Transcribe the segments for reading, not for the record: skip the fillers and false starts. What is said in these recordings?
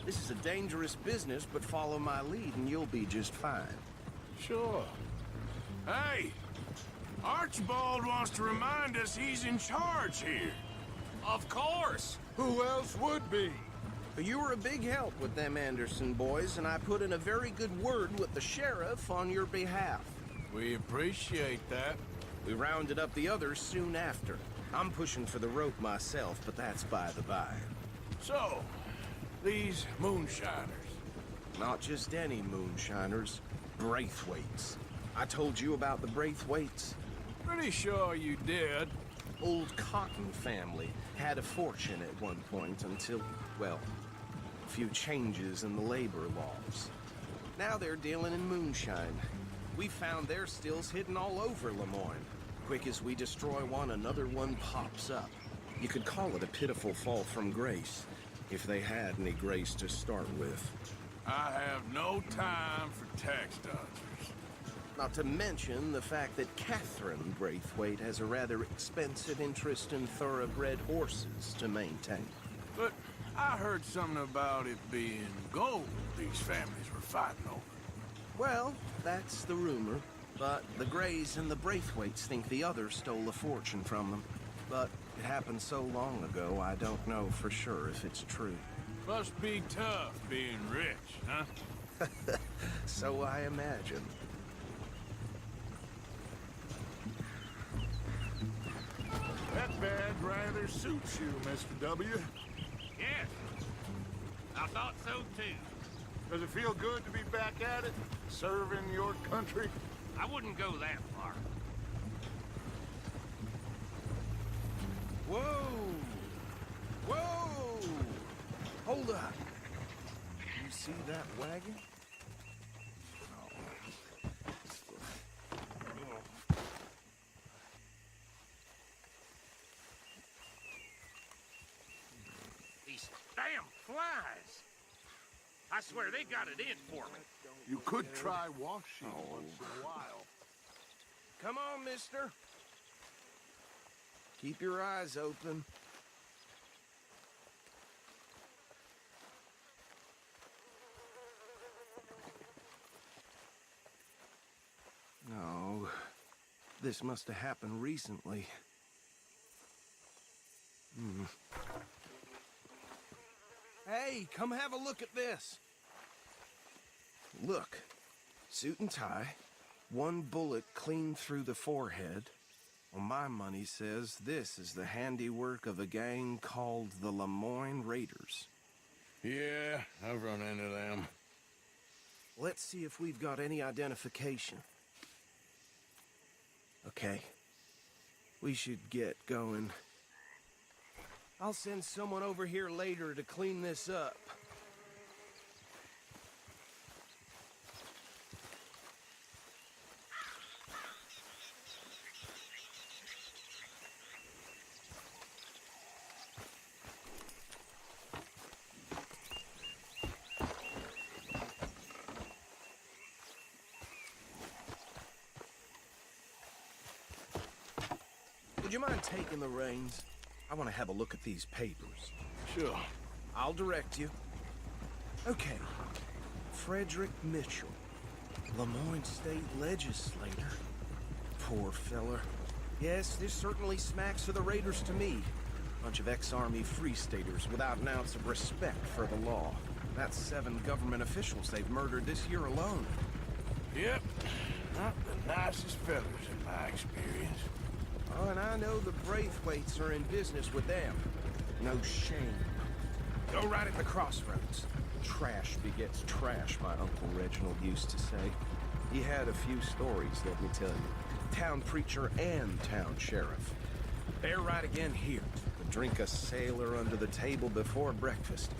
This is a dangerous business, but follow my lead and you'll be just fine. Sure. Hey! Archibald wants to remind us he's in charge here. Of course! Who else would be? But you were a big help with them Anderson boys, and I put in a very good word with the sheriff on your behalf. We appreciate that. We rounded up the others soon after. I'm pushing for the rope myself, but that's by the by. So, these moonshiners. Not just any moonshiners, Braithwaites. I told you about the Braithwaites? Pretty sure you did. Old Cotton family had a fortune at one point until, well, a few changes in the labor laws. Now they're dealing in moonshine. We found their stills hidden all over Lemoyne. Quick as we destroy one, another one pops up. You could call it a pitiful fall from grace, if they had any grace to start with. I have no time for tax dodgers. Not to mention the fact that Catherine Braithwaite has a rather expensive interest in thoroughbred horses to maintain. But I heard something about it being gold these families were fighting over. Well, that's the rumor. But the Greys and the Braithwaites think the others stole a fortune from them. But it happened so long ago, I don't know for sure if it's true. Must be tough being rich, huh? So I imagine. That badge rather suits you, Mr. W. Yes. I thought so too. Does it feel good to be back at it? Serving your country? I wouldn't go that far. Whoa! Whoa! Hold up. You see that wagon? These damn flies. I swear they got it in for me. You could try washing once in a while. Come on, mister. Keep your eyes open. No, this must have happened recently. Hey, come have a look at this. Look, suit and tie, one bullet clean through the forehead. Well, my money says this is the handiwork of a gang called the Lemoyne Raiders. Yeah, I've run into them. Let's see if we've got any identification. Okay. We should get going. I'll send someone over here later to clean this up. Would you mind taking the reins? I want to have a look at these papers. Sure. I'll direct you. Okay. Frederick Mitchell, Lemoyne State Legislator. Poor fella. Yes, this certainly smacks of the Raiders to me. Bunch of ex-Army Free Staters without an ounce of respect for the law. That's 7 government officials they've murdered this year alone. Yep. Not the nicest fellas in my experience. Oh, and I know the Braithwaites are in business with them. No shame. Go right at the crossroads. Trash begets trash, my Uncle Reginald used to say. He had a few stories, let me tell you. Town preacher and town sheriff. They're right again here. To drink a sailor under the table before breakfast.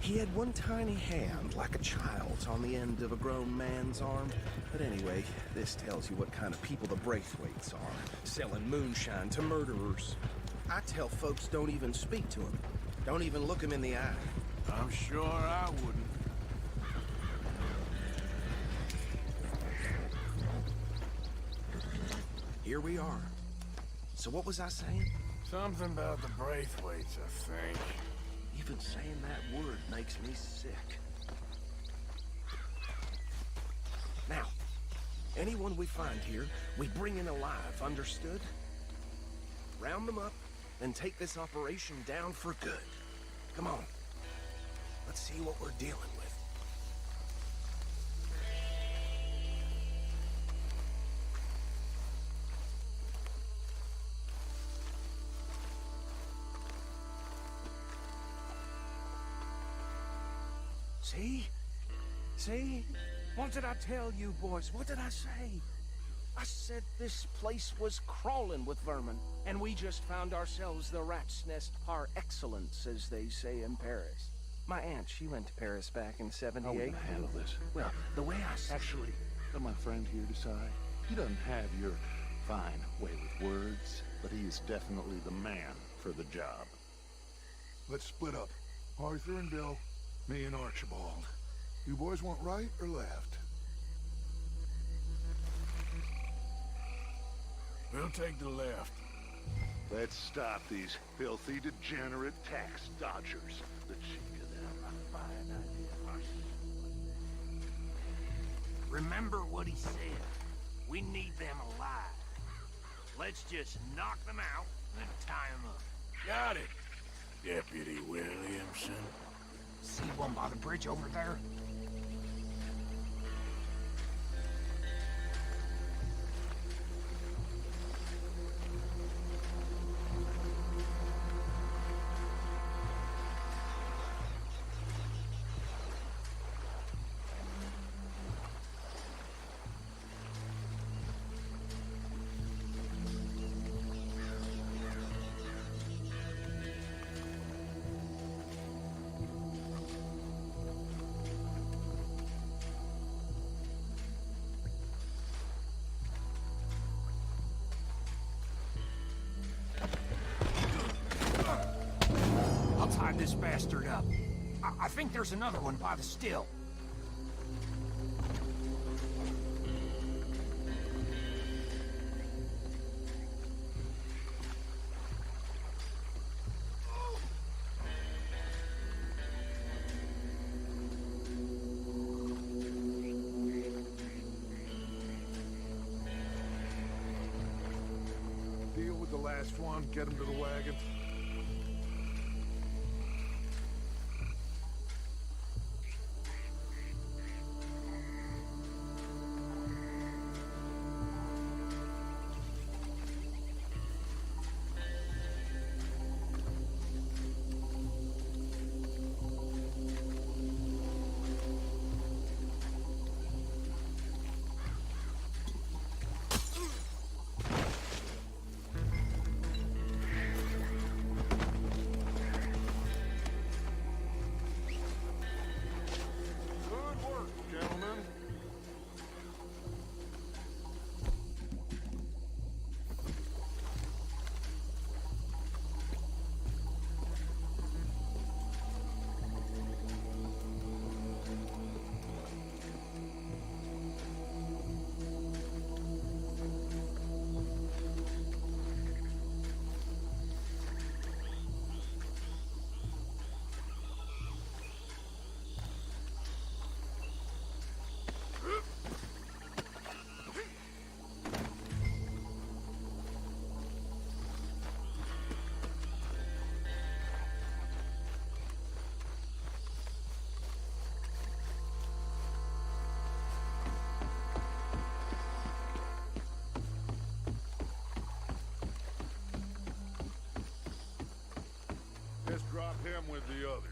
He had one tiny hand, like a child's, on the end of a grown man's arm. But anyway, this tells you what kind of people the Braithwaites are. Selling moonshine to murderers. I tell folks don't even speak to them. Don't even look them in the eye. I'm sure I wouldn't. Here we are. So what was I saying? Something about the Braithwaites, I think. Even saying that word makes makes me sick. Now, anyone we find here, we bring in alive, understood? Round them up, and take this operation down for good. Come on. Let's see what we're dealing with. See? See? What did I tell you, boys? What did I say? I said this place was crawling with vermin, and we just found ourselves the rat's nest par excellence, as they say in Paris. My aunt, she went to Paris back in '78. How are we gonna handle this? Well, the way I Actually, let my friend here decide. He doesn't have your fine way with words, but he is definitely the man for the job. Let's split up. Arthur and Bill, me and Archibald. You boys want right or left? We'll take the left. Let's stop these filthy, degenerate tax dodgers. The cheek of them, a fine idea. Remember what he said. We need them alive. Let's just knock them out and tie them up. Got it, Deputy Williamson. See one by the bridge over there? I'll tie this bastard up. I think there's another one by the still. Deal with the last one, get him to the wagon. Good work, gentlemen. Just drop him with the others.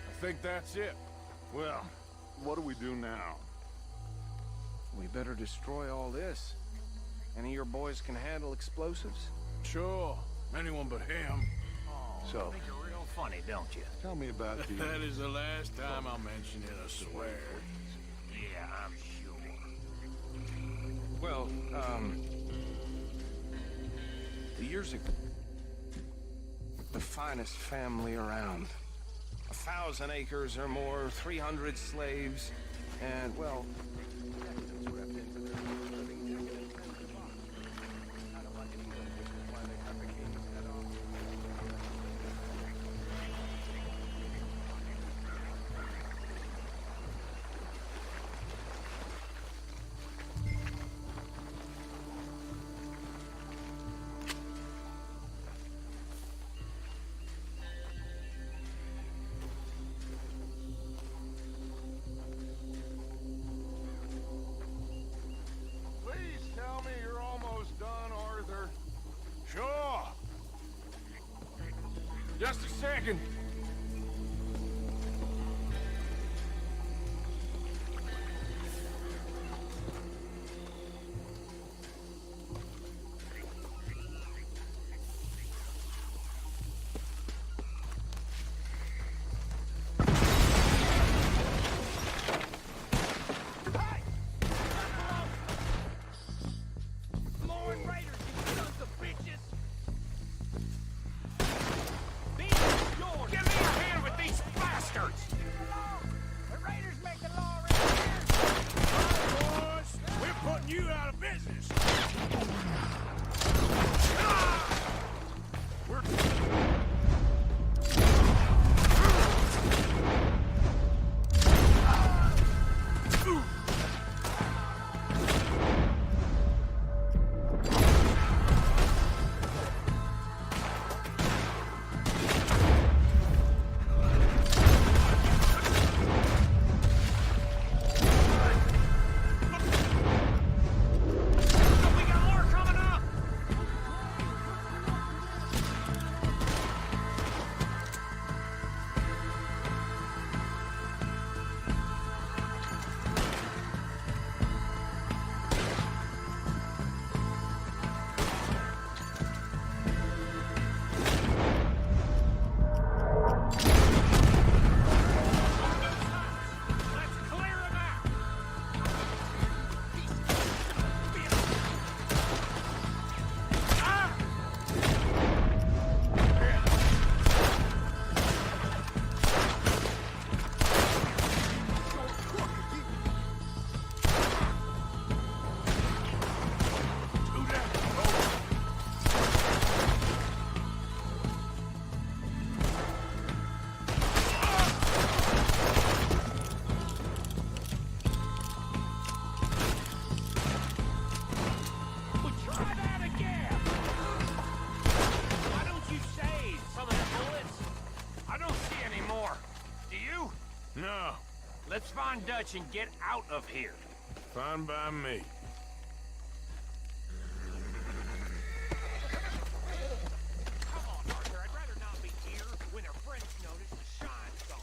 I think that's it. Well, what do we do now? We better destroy all this. Any of your boys can handle explosives? Sure, anyone but him. Oh, So- you think you're real funny, don't you? Tell me about the... That is the last time I'll mention it, I swear. Yeah, I'm sure. Well, years ago, the finest family around. 1,000 acres or more, 300 slaves, and, well... Just a second. You out of business. No. Let's find Dutch and get out of here. Fine by me. Come on, Arthur. I'd rather not be here when our friends notice the shine's gone.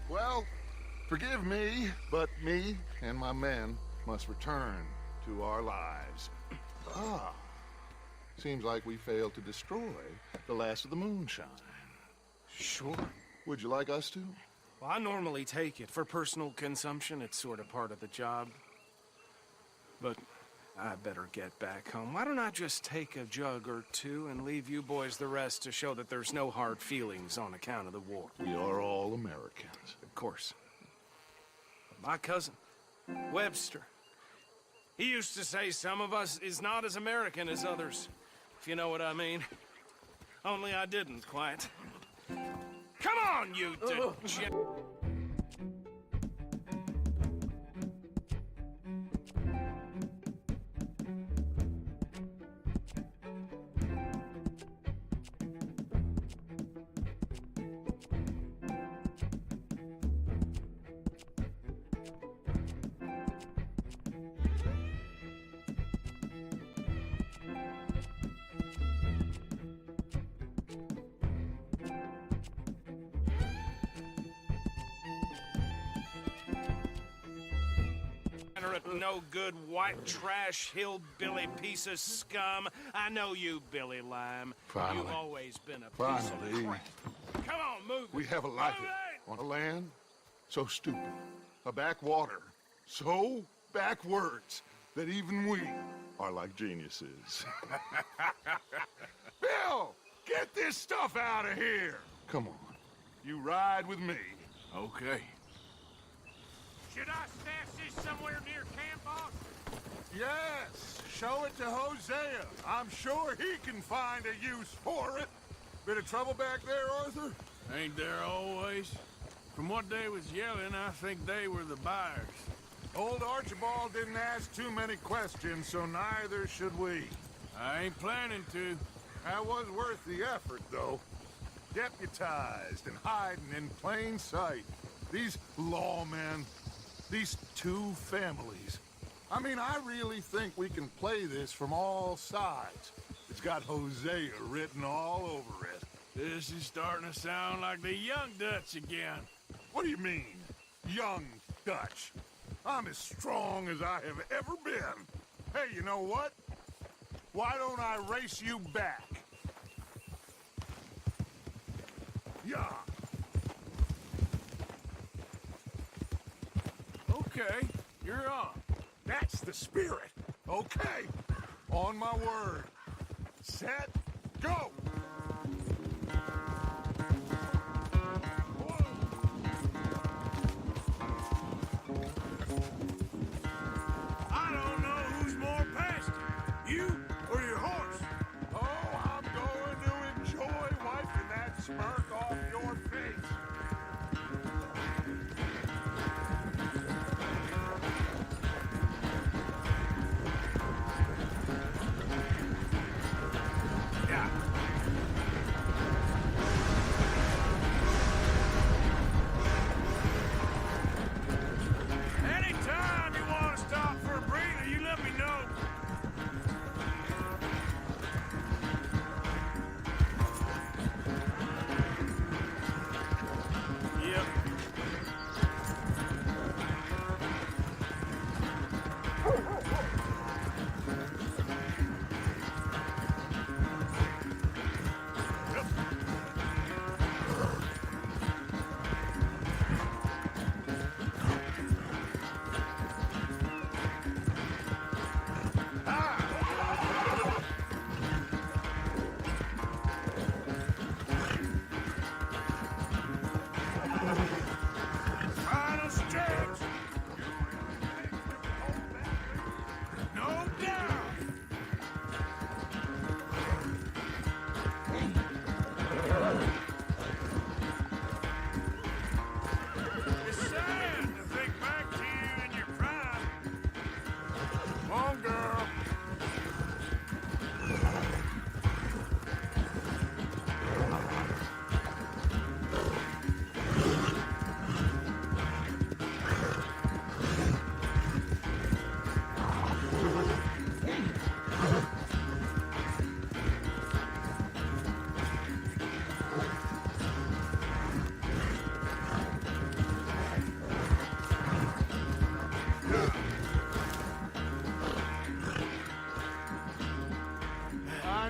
Well, forgive me, but me and my men must return to our lives. Ah, seems like we failed to destroy the last of the moonshine. Sure. Would you like us to? Well, I normally take it. For personal consumption, it's sort of part of the job. But I better get back home. Why don't I just take a jug or two and leave you boys the rest to show that there's no hard feelings on account of the war? We are all Americans. Of course. My cousin, Webster, he used to say some of us is not as American as others, if you know what I mean. Only I didn't quite. Come on, you degenerate! No good white trash hillbilly piece of scum. I know you, Billy Lime. Finally. You've always been a piece of crap. Come on, move it. We have a life Move it! on a land so stupid, a backwater so backwards that even we are like geniuses. Bill, get this stuff out of here. Come on, you ride with me. Okay. Should I stash this somewhere near camp, boss? Yes, show it to Hosea. I'm sure he can find a use for it. Bit of trouble back there, Arthur? Ain't there always? From what they was yelling, I think they were the buyers. Old Archibald didn't ask too many questions, so neither should we. I ain't planning to. That was worth the effort, though. Deputized and hiding in plain sight. These lawmen, these two families. I mean, I really think we can play this from all sides. It's got Hosea written all over it. This is starting to sound like the Young Dutch again. What do you mean, young Dutch? I'm as strong as I have ever been. Hey, you know what? Why don't I race you back? Yeah. Okay, you're on. That's the spirit. Okay. On my word. Set, go! I don't know who's more past you or your horse. Oh, I'm going to enjoy wiping that smirk off your face.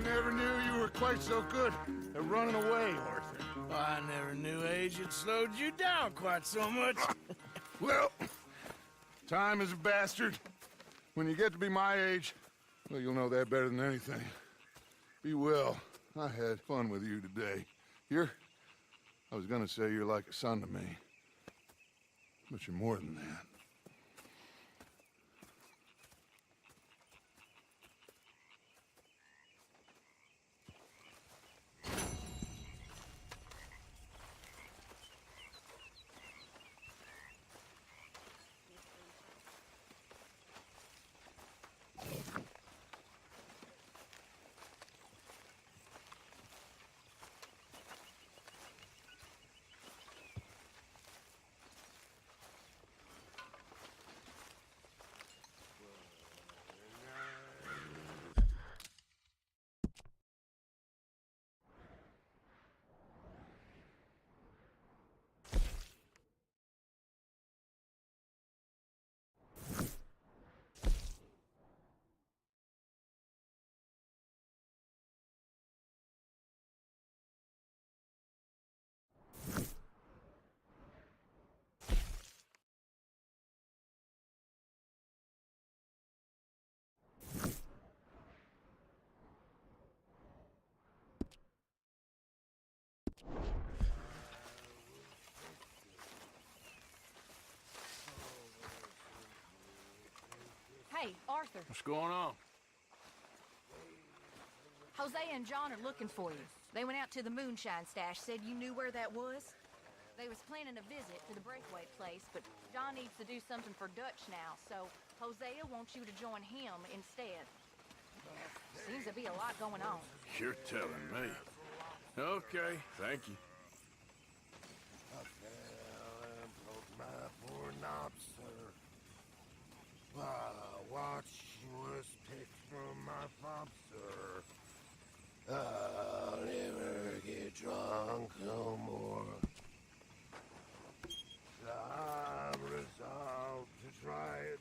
I never knew you were quite so good at running away, Arthur. I never knew age had slowed you down quite so much. Well, time is a bastard. When you get to be my age, well, you'll know that better than anything. Be well. I had fun with you today. I was gonna say you're like a son to me. But you're more than that. Hey, Arthur. What's going on? Jose and John are looking for you. They went out to the moonshine stash, said you knew where that was. They was planning a visit to the breakaway place, but John needs to do something for Dutch now, so Hosea wants you to join him instead. Seems to be a lot going on. You're telling me. Okay, thank you. My poor lobster. Watch was picked from my lobster. I'll never get drunk no more. I'm resolved to try it.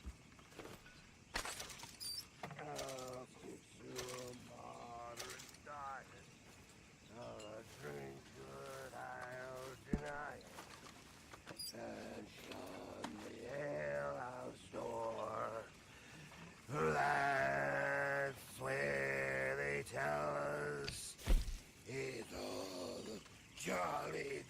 I'll stick to a moderate diet. I'll drink good, I'll deny it. And shun the alehouse door. That's where they tell us it's all the jolly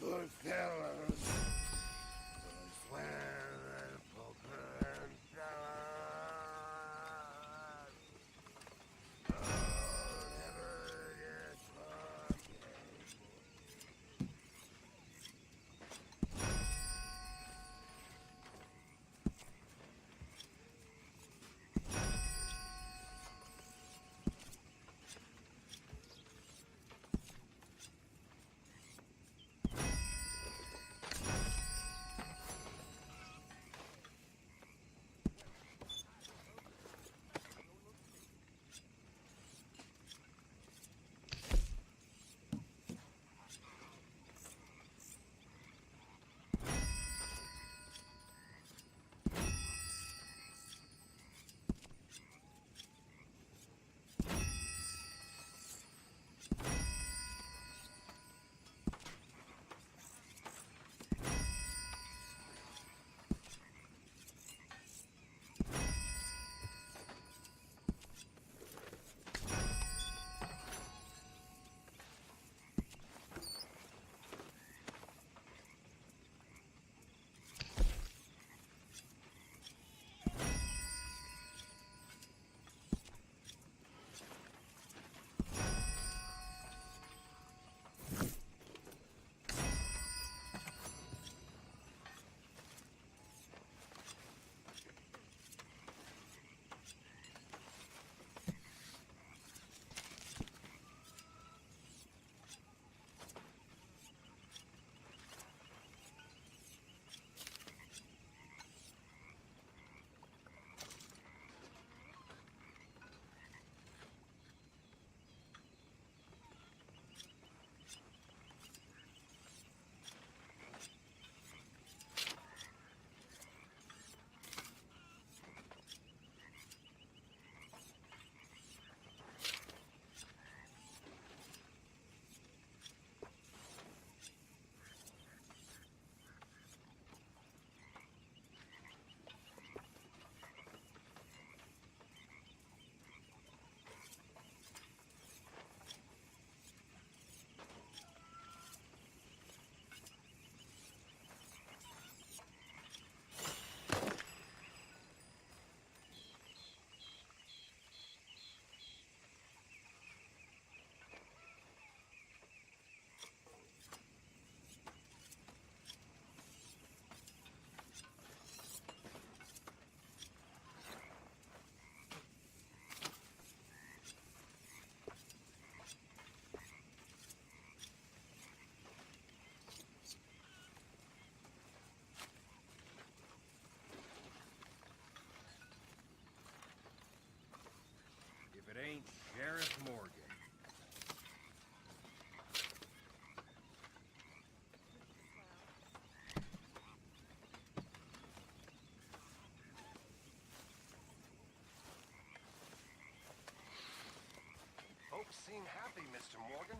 seem happy, Mr. Morgan.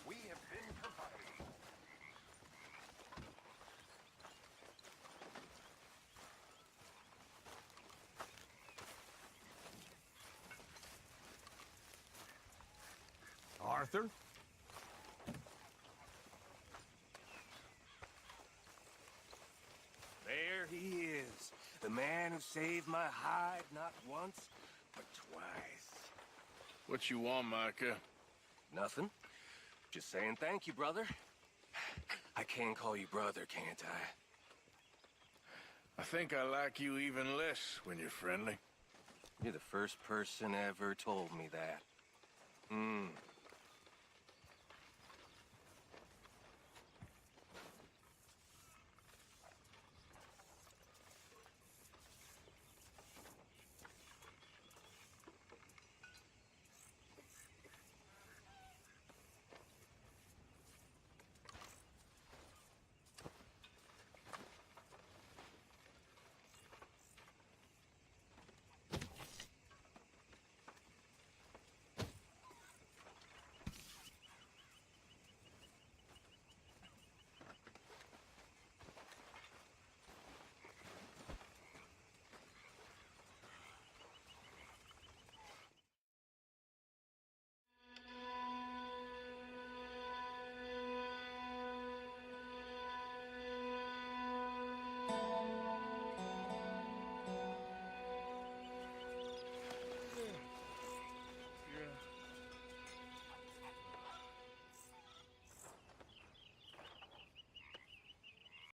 We have been provided for. Arthur? There he is. The man who saved my hide not once, but twice. What you want, Micah? Nothing. Just saying thank you, brother. I can call you brother, can't I? I think I like you even less when you're friendly. You're the first person ever told me that.